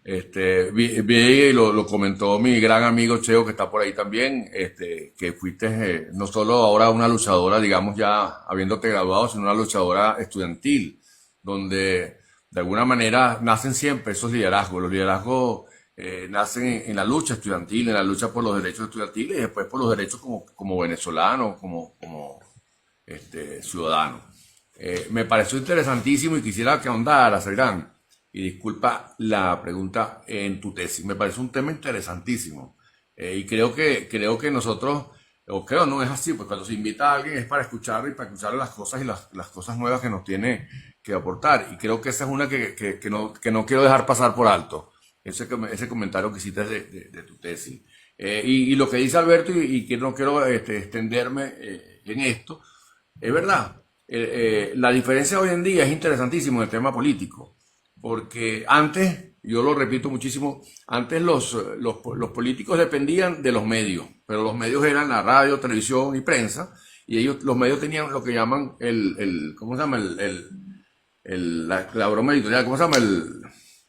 Vi y lo comentó mi gran amigo Cheo, que está por ahí también, que fuiste no solo ahora una luchadora, digamos ya habiéndote graduado, sino una luchadora estudiantil, donde de alguna manera nacen siempre esos liderazgos. Los liderazgos nacen en la lucha estudiantil, en la lucha por los derechos estudiantiles y después por los derechos como venezolano, como ciudadano. Me pareció interesantísimo y quisiera que ahondara, Sairán, y disculpa la pregunta en tu tesis. Me parece un tema interesantísimo. Y creo que nosotros, o creo no es así, pues cuando se invita a alguien es para escuchar y para escuchar las cosas y las cosas nuevas que nos tiene que aportar. Y creo que esa es una que no quiero dejar pasar por alto. Ese comentario que hiciste de tu tesis. Y lo que dice Alberto, y que no quiero extenderme en esto, es verdad. La diferencia hoy en día es interesantísimo en el tema político, porque antes, yo lo repito muchísimo, antes los políticos dependían de los medios, pero los medios eran la radio, televisión y prensa, y los medios tenían lo que llaman ¿cómo se llama? La broma editorial, ¿cómo se llama?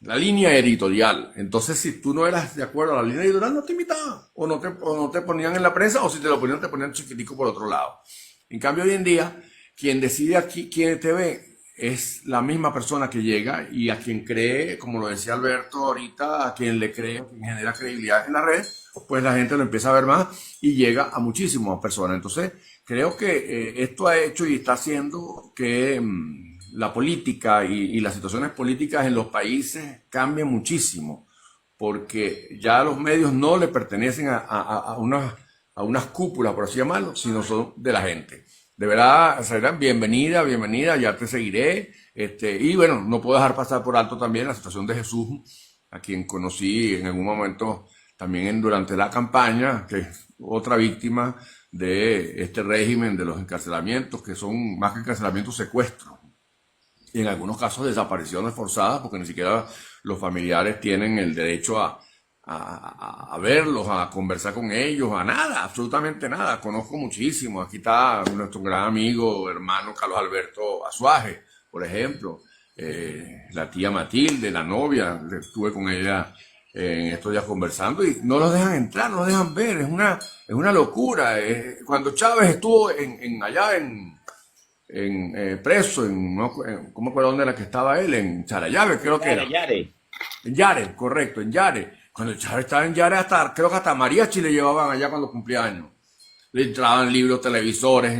La línea editorial. Entonces, si tú no eras de acuerdo a la línea editorial, no te invitaban, o no te ponían en la prensa, o si te lo ponían, te ponían chiquitico por otro lado. En cambio, hoy en día, quien decide aquí quién te ve es la misma persona que llega y a quien cree, como lo decía Alberto ahorita, a quien le cree, a quien genera credibilidad en la red, pues la gente lo empieza a ver más y llega a muchísimas personas. Entonces, creo que esto ha hecho y está haciendo que la política y las situaciones políticas en los países cambien muchísimo, porque ya los medios no le pertenecen a unas cúpulas, por así llamarlo, sino son de la gente. De verdad, Sairán, bienvenida, bienvenida, ya te seguiré. Y bueno, no puedo dejar pasar por alto también la situación de Jesús, a quien conocí en algún momento también durante la campaña, que es otra víctima de este régimen de los encarcelamientos, que son más que encarcelamientos, secuestros. Y en algunos casos desapariciones forzadas, porque ni siquiera los familiares tienen el derecho a verlos, a conversar con ellos, a nada, absolutamente nada. Conozco muchísimo. Aquí está nuestro gran amigo, hermano Carlos Alberto Azuaje, por ejemplo. La tía Matilde, la novia, estuve con ella en estos días conversando y no los dejan entrar, no los dejan ver. Es una locura. Cuando Chávez estuvo allá preso, ¿cómo acuerdo dónde era que estaba él? En Charallave, creo que Yare, era. Yare. En Yare, correcto, en Yare. Cuando Chávez estaba en Yare, creo que hasta mariachi le llevaban allá cuando cumplía años. Le entraban libros, televisores.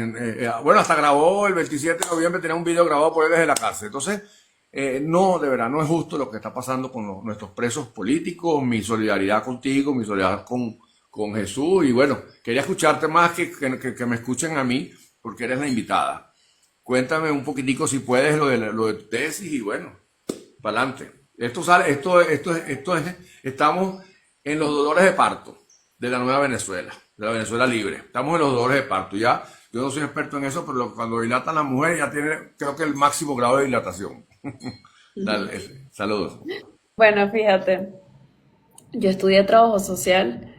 Bueno, hasta grabó el 27 de noviembre, tenía un video grabado por él desde la cárcel. Entonces, no, de verdad, no es justo lo que está pasando con nuestros presos políticos. Mi solidaridad contigo, mi solidaridad con Jesús. Y bueno, quería escucharte más que me escuchen a mí, porque eres la invitada. Cuéntame un poquitico si puedes lo de tu tesis y bueno, para adelante. Estamos en los dolores de parto de la nueva Venezuela, de la Venezuela libre. Estamos en los dolores de parto. Ya, yo no soy experto en eso, pero cuando dilatan la mujer ya tiene, creo que el máximo grado de dilatación. Dale, saludos. Bueno, fíjate, yo estudié trabajo social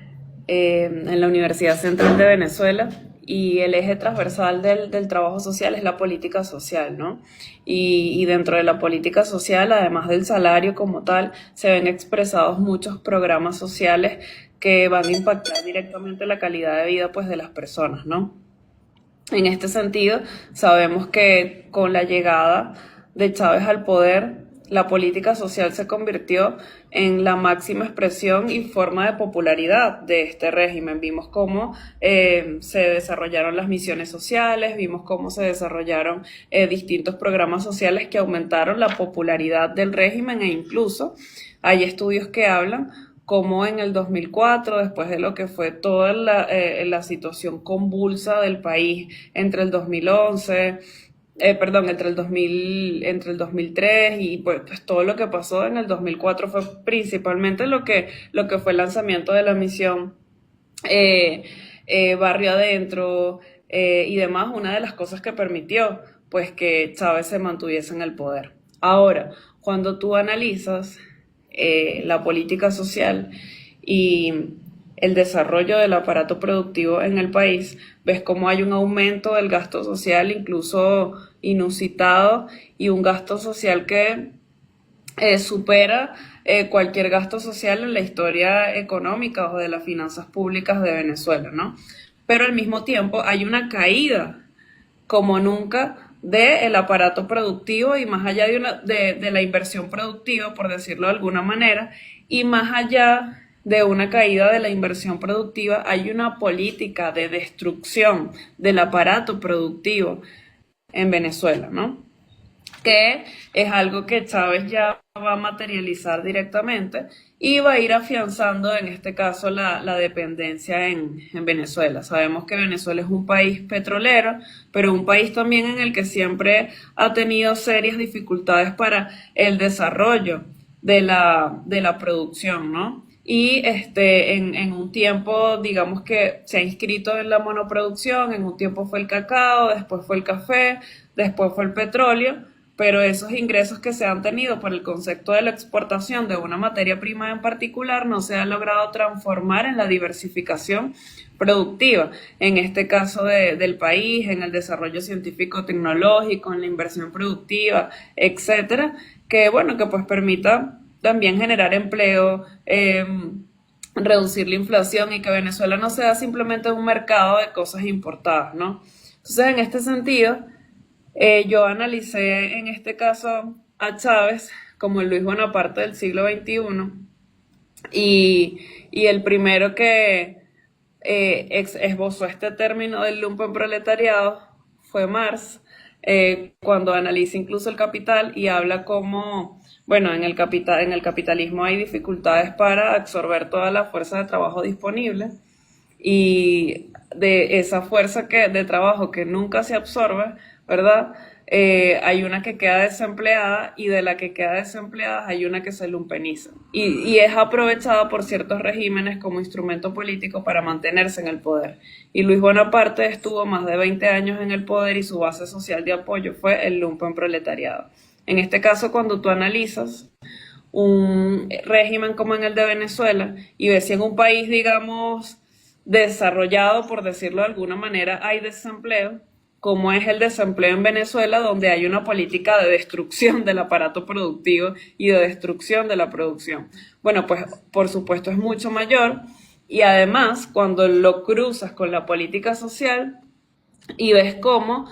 en la Universidad Central de Venezuela y el eje transversal del trabajo social es la política social, ¿no? Y dentro de la política social, además del salario como tal, se ven expresados muchos programas sociales que van a impactar directamente la calidad de vida pues de las personas, ¿no? En este sentido, sabemos que con la llegada de Chávez al poder, la política social se convirtió en la máxima expresión y forma de popularidad de este régimen. Vimos cómo se desarrollaron las misiones sociales, vimos cómo se desarrollaron distintos programas sociales que aumentaron la popularidad del régimen e incluso hay estudios que hablan como en el 2004, después de lo que fue toda la situación convulsa del país entre el 2011, entre el 2003 y pues todo lo que pasó en el 2004 fue principalmente lo que fue el lanzamiento de la misión Barrio Adentro y demás, una de las cosas que permitió pues que Chávez se mantuviese en el poder. Ahora, cuando tú analizas la política social y el desarrollo del aparato productivo en el país, ves cómo hay un aumento del gasto social incluso inusitado y un gasto social que supera cualquier gasto social en la historia económica o de las finanzas públicas de Venezuela, ¿no? Pero al mismo tiempo hay una caída como nunca del aparato productivo y más allá de la inversión productiva, por decirlo de alguna manera, y más allá de una caída de la inversión productiva, hay una política de destrucción del aparato productivo en Venezuela, ¿no? Que es algo que Chávez ya va a materializar directamente y va a ir afianzando en este caso la dependencia en Venezuela. Sabemos que Venezuela es un país petrolero, pero un país también en el que siempre ha tenido serias dificultades para el desarrollo de la producción, ¿no? Y en un tiempo, digamos que se ha inscrito en la monoproducción, en un tiempo fue el cacao, después fue el café, después fue el petróleo, pero esos ingresos que se han tenido por el concepto de la exportación de una materia prima en particular no se han logrado transformar en la diversificación productiva, en este caso del país, en el desarrollo científico-tecnológico, en la inversión productiva, etcétera, que bueno, que pues permita también generar empleo, reducir la inflación y que Venezuela no sea simplemente un mercado de cosas importadas, ¿no? Entonces, en este sentido, yo analicé en este caso a Chávez como el Luis Bonaparte del siglo XXI y el primero que esbozó este término del lumpenproletariado fue Marx, cuando analiza incluso el capital y habla como, bueno, en el capitalismo hay dificultades para absorber toda la fuerza de trabajo disponible y de esa fuerza de trabajo que nunca se absorbe, ¿verdad? Hay una que queda desempleada y de la que queda desempleada hay una que se lumpeniza y es aprovechada por ciertos regímenes como instrumento político para mantenerse en el poder. Y Luis Bonaparte estuvo más de 20 años en el poder y su base social de apoyo fue el lumpenproletariado. En este caso, cuando tú analizas un régimen como en el de Venezuela y ves si en un país, digamos, desarrollado, por decirlo de alguna manera, hay desempleo, como es el desempleo en Venezuela, donde hay una política de destrucción del aparato productivo y de destrucción de la producción. Bueno, pues por supuesto es mucho mayor y además cuando lo cruzas con la política social y ves cómo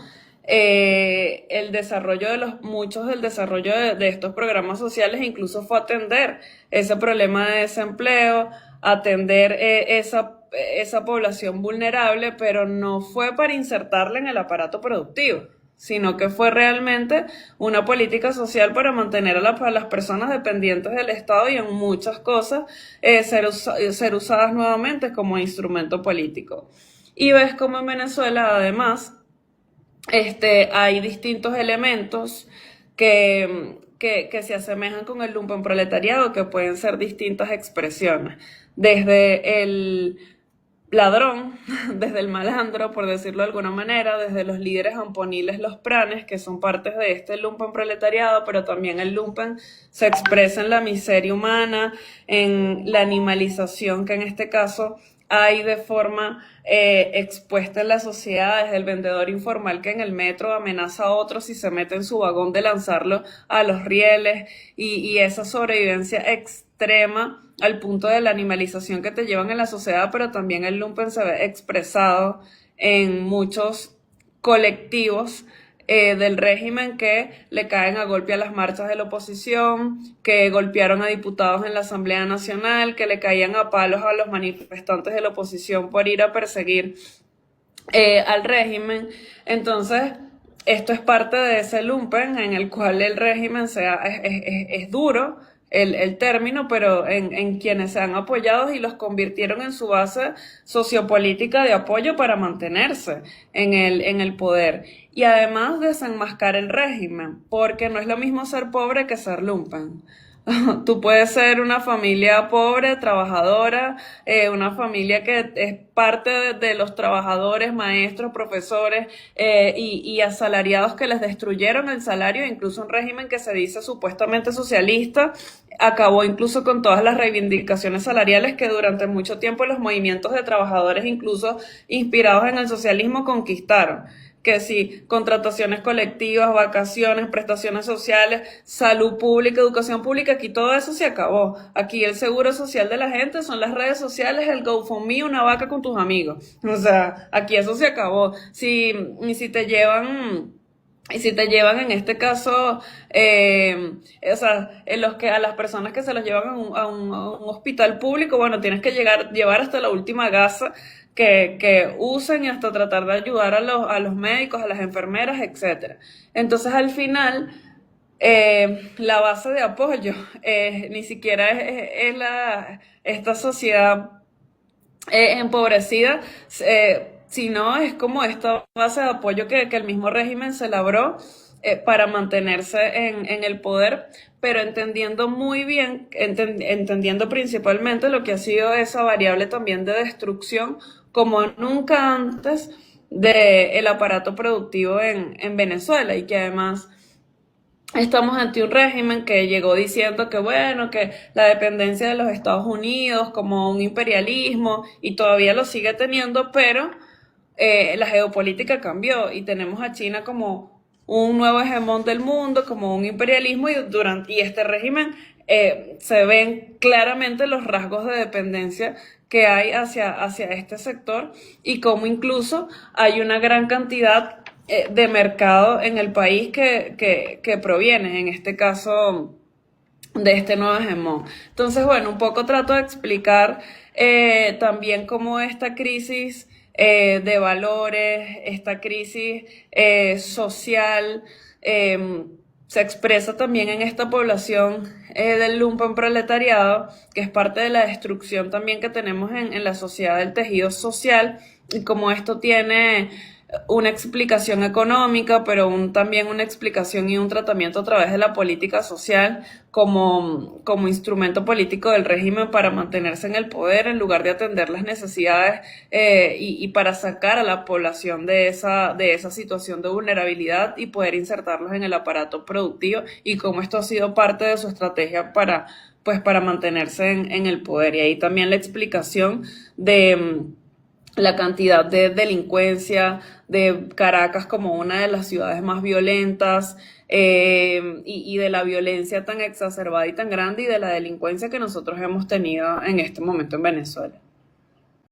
el desarrollo muchos del desarrollo de estos programas sociales incluso fue atender ese problema de desempleo, atender esa población vulnerable, pero no fue para insertarla en el aparato productivo, sino que fue realmente una política social para mantener a las personas dependientes del Estado y en muchas cosas ser usadas nuevamente como instrumento político. Y ves como en Venezuela, además, hay distintos elementos que se asemejan con el lumpenproletariado, que pueden ser distintas expresiones. Desde el ladrón, desde el malandro, por decirlo de alguna manera, desde los líderes amponiles, los pranes, que son partes de este lumpenproletariado, pero también el lumpen se expresa en la miseria humana, en la animalización, que en este caso hay de forma expuesta en la sociedad, desde el vendedor informal que en el metro amenaza a otros si se mete en su vagón de lanzarlo a los rieles y esa sobrevivencia extrema al punto de la animalización que te llevan en la sociedad, pero también el lumpen se ve expresado en muchos colectivos del régimen que le caen a golpe a las marchas de la oposición, que golpearon a diputados en la Asamblea Nacional, que le caían a palos a los manifestantes de la oposición por ir a perseguir al régimen. Entonces, esto es parte de ese lumpen en el cual el régimen es duro, el término, pero en quienes se han apoyado y los convirtieron en su base sociopolítica de apoyo para mantenerse en el poder. Y además desenmascar el régimen, porque no es lo mismo ser pobre que ser lumpen. Tú puedes ser una familia pobre, trabajadora, una familia que es parte de los trabajadores, maestros, profesores y asalariados que les destruyeron el salario, incluso un régimen que se dice supuestamente socialista, acabó incluso con todas las reivindicaciones salariales que durante mucho tiempo los movimientos de trabajadores, incluso inspirados en el socialismo, conquistaron. que sí, contrataciones colectivas, vacaciones, prestaciones sociales, salud pública, educación pública, aquí todo eso se acabó. Aquí el seguro social de la gente son las redes sociales, el GoFundMe, una vaca con tus amigos. O sea, aquí eso se acabó. Y si te llevan... Y si te llevan en este caso, o sea, en los que a las personas que se los llevan a un hospital público, bueno, tienes que llevar hasta la última gasa que usen y hasta tratar de ayudar a los médicos, a las enfermeras, etcétera. Entonces, al final, la base de apoyo ni siquiera esta sociedad empobrecida, sino es como esta base de apoyo que el mismo régimen se labró para mantenerse en el poder, pero entendiendo muy bien, entendiendo principalmente lo que ha sido esa variable también de destrucción como nunca antes del aparato productivo en Venezuela, y que además estamos ante un régimen que llegó diciendo que bueno, que la dependencia de los Estados Unidos como un imperialismo, y todavía lo sigue teniendo, pero la geopolítica cambió y tenemos a China como un nuevo hegemón del mundo, como un imperialismo, y este régimen se ven claramente los rasgos de dependencia que hay hacia este sector, y como incluso hay una gran cantidad de mercado en el país que proviene, en este caso, de este nuevo hegemón. Entonces, bueno, un poco trato de explicar también cómo esta crisis de valores, esta crisis social, se expresa también en esta población del lumpenproletariado, que es parte de la destrucción también que tenemos en la sociedad del tejido social, y como esto tiene una explicación económica, pero también una explicación y un tratamiento a través de la política social como instrumento político del régimen para mantenerse en el poder en lugar de atender las necesidades y para sacar a la población de esa situación de vulnerabilidad y poder insertarlos en el aparato productivo, y cómo esto ha sido parte de su estrategia para mantenerse en el poder. Y ahí también la explicación de la cantidad de delincuencia de Caracas como una de las ciudades más violentas, y de la violencia tan exacerbada y tan grande, y de la delincuencia que nosotros hemos tenido en este momento en Venezuela.